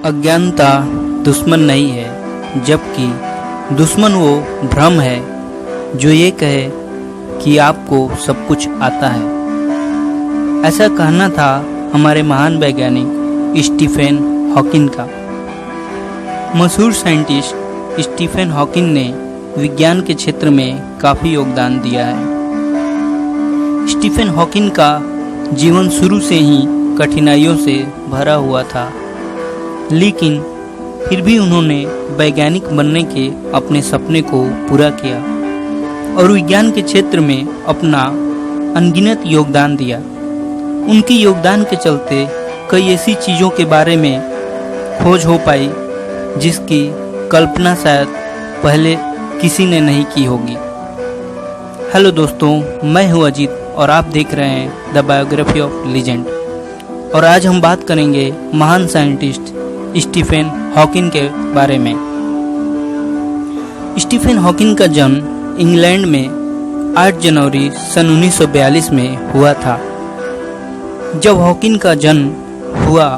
अज्ञानता दुश्मन नहीं है, जबकि दुश्मन वो भ्रम है जो ये कहे कि आपको सब कुछ आता है। ऐसा कहना था हमारे महान वैज्ञानिक स्टीफन हॉकिंग का। मशहूर साइंटिस्ट स्टीफन हॉकिंग ने विज्ञान के क्षेत्र में काफ़ी योगदान दिया है। स्टीफन हॉकिंग का जीवन शुरू से ही कठिनाइयों से भरा हुआ था, लेकिन फिर भी उन्होंने वैज्ञानिक बनने के अपने सपने को पूरा किया और विज्ञान के क्षेत्र में अपना अनगिनत योगदान दिया। उनके योगदान के चलते कई ऐसी चीज़ों के बारे में खोज हो पाई जिसकी कल्पना शायद पहले किसी ने नहीं की होगी। हेलो दोस्तों, मैं हूं अजीत और आप देख रहे हैं द बायोग्राफी ऑफ लीजेंड। और आज हम बात करेंगे महान साइंटिस्ट स्टीफन हॉकिंग के बारे में। स्टीफन हॉकिंग का जन्म इंग्लैंड में 8 जनवरी सन 1942 में हुआ था। जब हॉकिंग का जन्म हुआ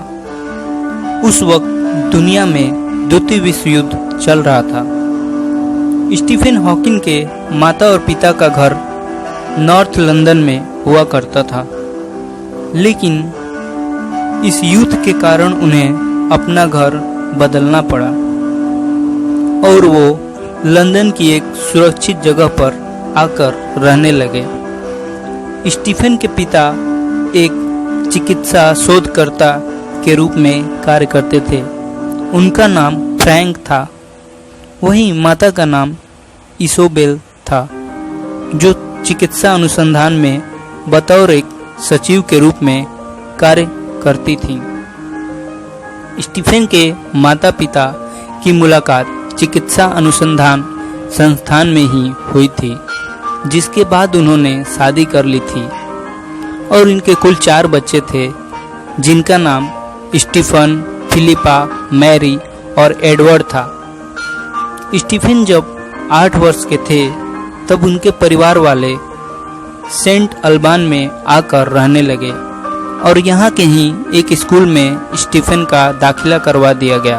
उस वक्त दुनिया में द्वितीय विश्व युद्ध चल रहा था। स्टीफन हॉकिंग के माता और पिता का घर नॉर्थ लंदन में हुआ करता था, लेकिन इस युद्ध के कारण उन्हें अपना घर बदलना पड़ा और वो लंदन की एक सुरक्षित जगह पर आकर रहने लगे। स्टीफन के पिता एक चिकित्सा शोधकर्ता के रूप में कार्य करते थे। उनका नाम फ्रैंक था। वहीं माता का नाम इसोबेल था, जो चिकित्सा अनुसंधान में बतौर एक सचिव के रूप में कार्य करती थी। स्टीफन के माता पिता की मुलाकात चिकित्सा अनुसंधान संस्थान में ही हुई थी, जिसके बाद उन्होंने शादी कर ली थी और इनके कुल 4 बच्चे थे, जिनका नाम स्टीफन, फिलिपा, मैरी और एडवर्ड था। स्टीफन जब 8 वर्ष के थे तब उनके परिवार वाले सेंट अल्बान में आकर रहने लगे और यहाँ के ही एक स्कूल में स्टीफन का दाखिला करवा दिया गया।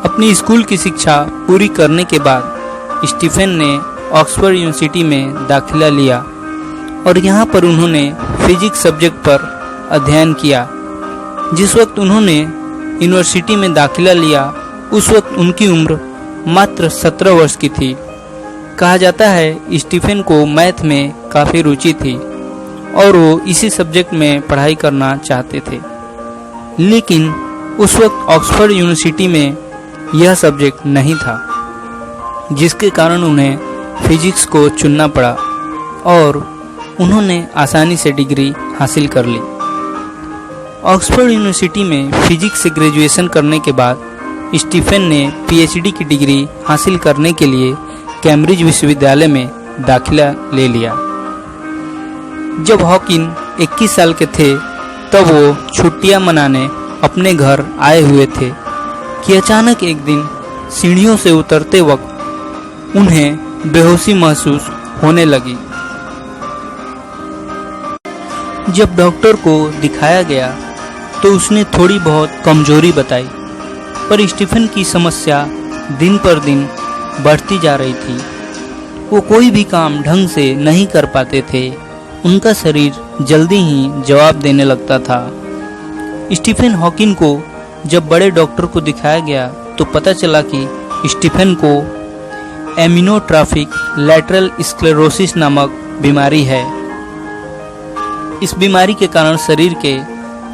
अपनी स्कूल की शिक्षा पूरी करने के बाद स्टीफन ने ऑक्सफोर्ड यूनिवर्सिटी में दाखिला लिया और यहाँ पर उन्होंने फिजिक्स सब्जेक्ट पर अध्ययन किया। जिस वक्त उन्होंने यूनिवर्सिटी में दाखिला लिया उस वक्त उनकी उम्र मात्र 17 वर्ष की थी। कहा जाता है स्टीफन को मैथ में काफ़ी रुचि थी और वो इसी सब्जेक्ट में पढ़ाई करना चाहते थे, लेकिन उस वक्त ऑक्सफोर्ड यूनिवर्सिटी में यह सब्जेक्ट नहीं था, जिसके कारण उन्हें फिजिक्स को चुनना पड़ा और उन्होंने आसानी से डिग्री हासिल कर ली। ऑक्सफोर्ड यूनिवर्सिटी में फिजिक्स से ग्रेजुएशन करने के बाद स्टीफन ने पीएचडी की डिग्री हासिल करने के लिए कैम्ब्रिज विश्वविद्यालय में दाखिला ले लिया। जब हॉकिंग 21 साल के थे तब वो छुट्टियां मनाने अपने घर आए हुए थे कि अचानक एक दिन सीढ़ियों से उतरते वक्त उन्हें बेहोशी महसूस होने लगी। जब डॉक्टर को दिखाया गया तो उसने थोड़ी बहुत कमजोरी बताई, पर स्टीफन की समस्या दिन पर दिन बढ़ती जा रही थी। वो कोई भी काम ढंग से नहीं कर पाते थे। उनका शरीर जल्दी ही जवाब देने लगता था। स्टीफन हॉकिंग को जब बड़े डॉक्टर को दिखाया गया तो पता चला कि स्टीफन को एमिनोट्रॉफिक लैटरल स्क्लेरोसिस नामक बीमारी है। इस बीमारी के कारण शरीर के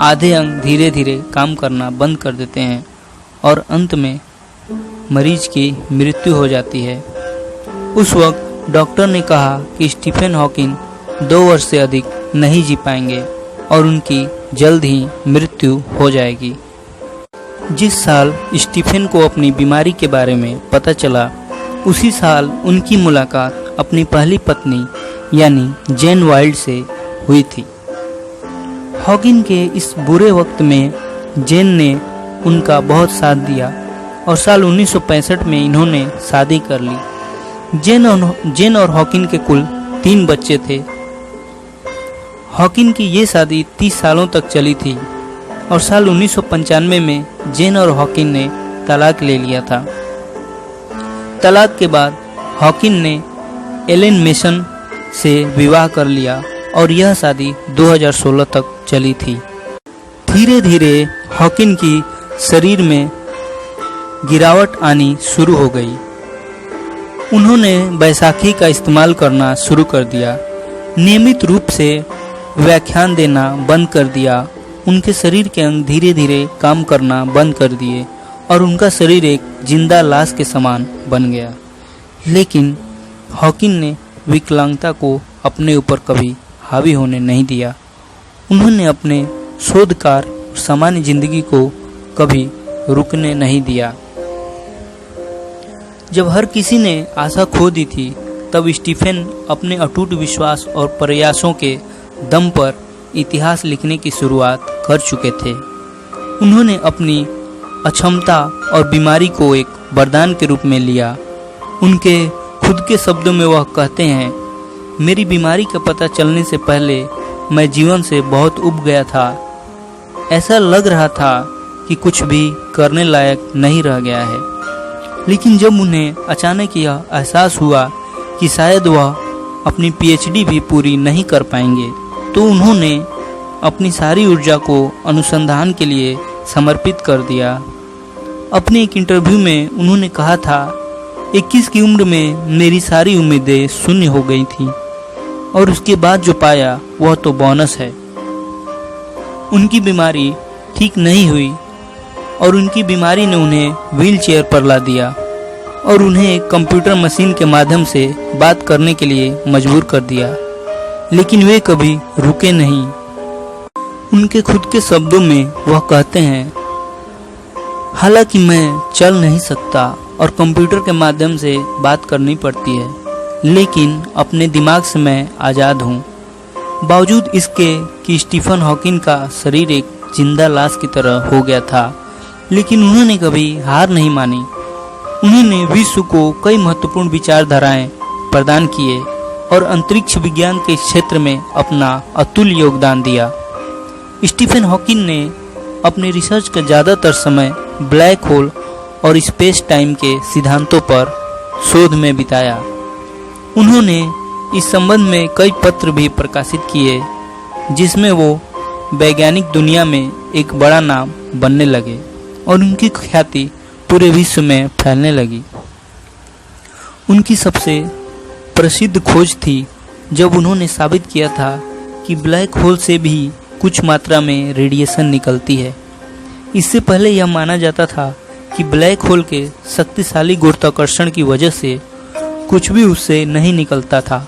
आधे अंग धीरे धीरे काम करना बंद कर देते हैं और अंत में मरीज की मृत्यु हो जाती है। उस वक्त डॉक्टर ने कहा कि स्टीफन हॉकिंग 2 वर्ष से अधिक नहीं जी पाएंगे और उनकी जल्द ही मृत्यु हो जाएगी। जिस साल स्टीफन को अपनी बीमारी के बारे में पता चला उसी साल उनकी मुलाकात अपनी पहली पत्नी यानी जेन वाइल्ड से हुई थी। हॉकिंग के इस बुरे वक्त में जेन ने उनका बहुत साथ दिया और साल 1965 में इन्होंने शादी कर ली। जेन और हॉकिंग के कुल 3 बच्चे थे। हॉकिंग की ये शादी 30 सालों तक चली थी और साल 1995 में जेन और हॉकिन ने तलाक ले लिया था। तलाक के बाद हॉकिन ने एलेन मेसन से विवाह कर लिया और यह शादी 2016 तक चली थी। धीरे धीरे हॉकिन की शरीर में गिरावट आनी शुरू हो गई। उन्होंने बैसाखी का इस्तेमाल करना शुरू कर दिया, नियमित रूप से व्याख्यान देना बंद कर दिया। उनके शरीर के अंग धीरे धीरे काम करना बंद कर दिए और उनका शरीर एक जिंदा लाश के समान बन गया। लेकिन हॉकिन ने विकलांगता को अपने ऊपर कभी हावी होने नहीं दिया। उन्होंने अपने शोध कार्य और सामान्य जिंदगी को कभी रुकने नहीं दिया। जब हर किसी ने आशा खो दी थी, तब स्टीफेन अपने अटूट विश्वास और प्रयासों के दम पर इतिहास लिखने की शुरुआत कर चुके थे। उन्होंने अपनी अक्षमता और बीमारी को एक वरदान के रूप में लिया। उनके खुद के शब्दों में वह कहते हैं, मेरी बीमारी का पता चलने से पहले मैं जीवन से बहुत ऊब गया था। ऐसा लग रहा था कि कुछ भी करने लायक नहीं रह गया है। लेकिन जब उन्हें अचानक यह एहसास हुआ कि शायद वह अपनी पीएचडी भी पूरी नहीं कर पाएंगे, तो उन्होंने अपनी सारी ऊर्जा को अनुसंधान के लिए समर्पित कर दिया। अपने एक इंटरव्यू में उन्होंने कहा था, 21 की उम्र में मेरी सारी उम्मीदें शून्य हो गई थी और उसके बाद जो पाया वह तो बोनस है। उनकी बीमारी ठीक नहीं हुई और उनकी बीमारी ने उन्हें व्हील चेयर पर ला दिया और उन्हें एक कंप्यूटर मशीन के माध्यम से बात करने के लिए मजबूर कर दिया। लेकिन वे कभी रुके नहीं। उनके खुद के शब्दों में वह कहते हैं, हालांकि मैं चल नहीं सकता और कंप्यूटर के माध्यम से बात करनी पड़ती है, लेकिन अपने दिमाग से मैं आज़ाद हूँ। बावजूद इसके कि स्टीफन हॉकिन का शरीर एक जिंदा लाश की तरह हो गया था, लेकिन उन्होंने कभी हार नहीं मानी। उन्होंने विश्व को कई महत्वपूर्ण विचारधाराएं प्रदान किए और अंतरिक्ष विज्ञान के क्षेत्र में अपना अतुल्य योगदान दिया। स्टीफन हॉकिन ने अपने रिसर्च का ज़्यादातर समय ब्लैक होल और स्पेस टाइम के सिद्धांतों पर शोध में बिताया। उन्होंने इस संबंध में कई पत्र भी प्रकाशित किए, जिसमें वो वैज्ञानिक दुनिया में एक बड़ा नाम बनने लगे और उनकी ख्याति पूरे विश्व में फैलने लगी। उनकी सबसे प्रसिद्ध खोज थी जब उन्होंने साबित किया था कि ब्लैक होल से भी कुछ मात्रा में रेडिएशन निकलती है। इससे पहले यह माना जाता था कि ब्लैक होल के शक्तिशाली गुरुत्वाकर्षण की वजह से कुछ भी उससे नहीं निकलता था।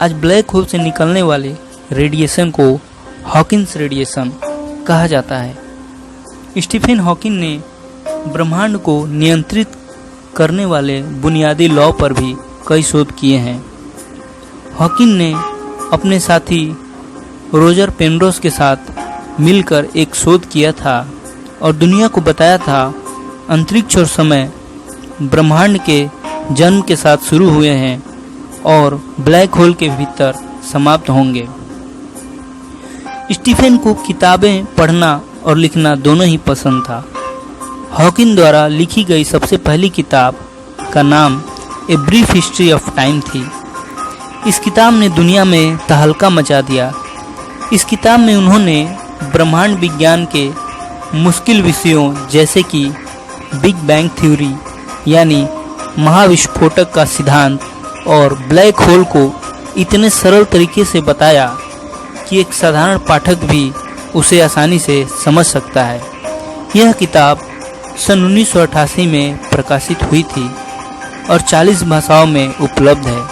आज ब्लैक होल से निकलने वाले रेडिएशन को हॉकिंस रेडिएशन कहा जाता है। स्टीफन हॉकिंग ने ब्रह्मांड को नियंत्रित करने वाले बुनियादी लॉ पर भी कई शोध किए हैं। हॉकिंग ने अपने साथी रोजर पेनरोज के साथ मिलकर एक शोध किया था और दुनिया को बताया था अंतरिक्ष और समय ब्रह्मांड के जन्म के साथ शुरू हुए हैं और ब्लैक होल के भीतर समाप्त होंगे। स्टीफन को किताबें पढ़ना और लिखना दोनों ही पसंद था। हॉकिंग द्वारा लिखी गई सबसे पहली किताब का नाम a brief history of time थी। इस किताब ने दुनिया में तहलका मचा दिया। इस किताब में उन्होंने ब्रह्मांड विज्ञान के मुश्किल विषयों जैसे कि बिग बैंग थ्योरी यानी महाविस्फोटक का सिद्धांत और ब्लैक होल को इतने सरल तरीके से बताया कि एक साधारण पाठक भी उसे आसानी से समझ सकता है। यह किताब सन 1988 में प्रकाशित हुई थी और 40 भाषाओं में उपलब्ध है।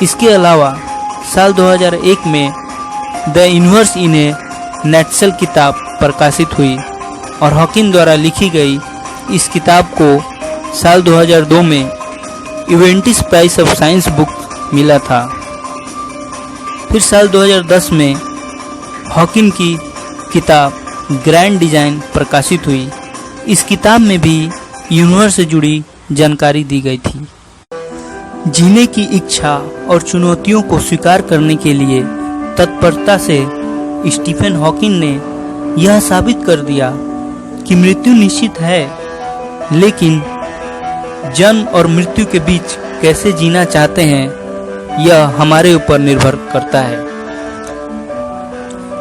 इसके अलावा साल 2001 में the universe in A nutshell किताब प्रकाशित हुई और हॉकिंग द्वारा लिखी गई इस किताब को साल 2002 में इवेंटिस प्राइज ऑफ साइंस बुक मिला था। फिर साल 2010 में हॉकिंग की किताब ग्रैंड डिजाइन प्रकाशित हुई। इस किताब में भी यूनिवर्स से जुड़ी जानकारी दी गई थी। जीने की इच्छा और चुनौतियों को स्वीकार करने के लिए तत्परता से स्टीफन हॉकिंग ने यह साबित कर दिया कि मृत्यु निश्चित है, लेकिन जन्म और मृत्यु के बीच कैसे जीना चाहते हैं यह हमारे ऊपर निर्भर करता है।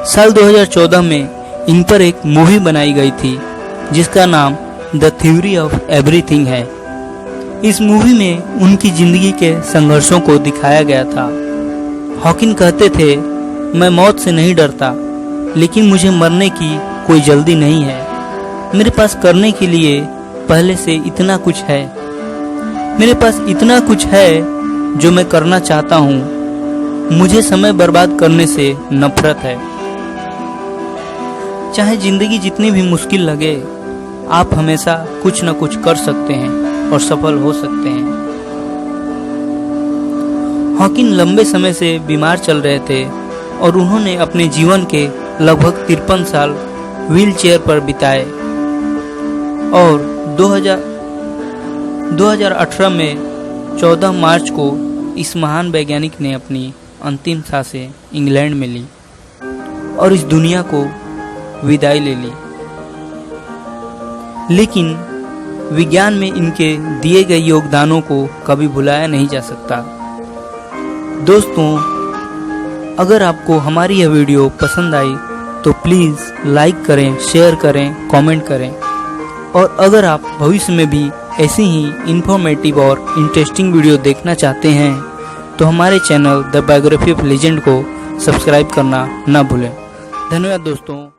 साल 2014 में इन पर एक मूवी बनाई गई थी जिसका नाम द थ्योरी ऑफ एवरीथिंग है। इस मूवी में उनकी जिंदगी के संघर्षों को दिखाया गया था। हॉकिन कहते थे, मैं मौत से नहीं डरता, लेकिन मुझे मरने की कोई जल्दी नहीं है। मेरे पास करने के लिए पहले से इतना कुछ है। मेरे पास इतना कुछ है जो मैं करना चाहता हूँ। मुझे समय बर्बाद करने से नफरत है। चाहे जिंदगी जितनी भी मुश्किल लगे, आप हमेशा कुछ न कुछ कर सकते हैं और सफल हो सकते हैं। हॉकिन लंबे समय से बीमार चल रहे थे और उन्होंने अपने जीवन के लगभग 53 साल व्हील चेयर पर बिताए और 2018 में 14 मार्च को इस महान वैज्ञानिक ने अपनी अंतिम सांसें इंग्लैंड में ली और इस दुनिया को विदाई ले ली। लेकिन विज्ञान में इनके दिए गए योगदानों को कभी भुलाया नहीं जा सकता। दोस्तों, अगर आपको हमारी यह वीडियो पसंद आई तो प्लीज़ लाइक करें, शेयर करें, कमेंट करें। और अगर आप भविष्य में भी ऐसी ही इंफॉर्मेटिव और इंटरेस्टिंग वीडियो देखना चाहते हैं तो हमारे channel the biography of legend को सब्सक्राइब करना ना भूलें। धन्यवाद दोस्तों।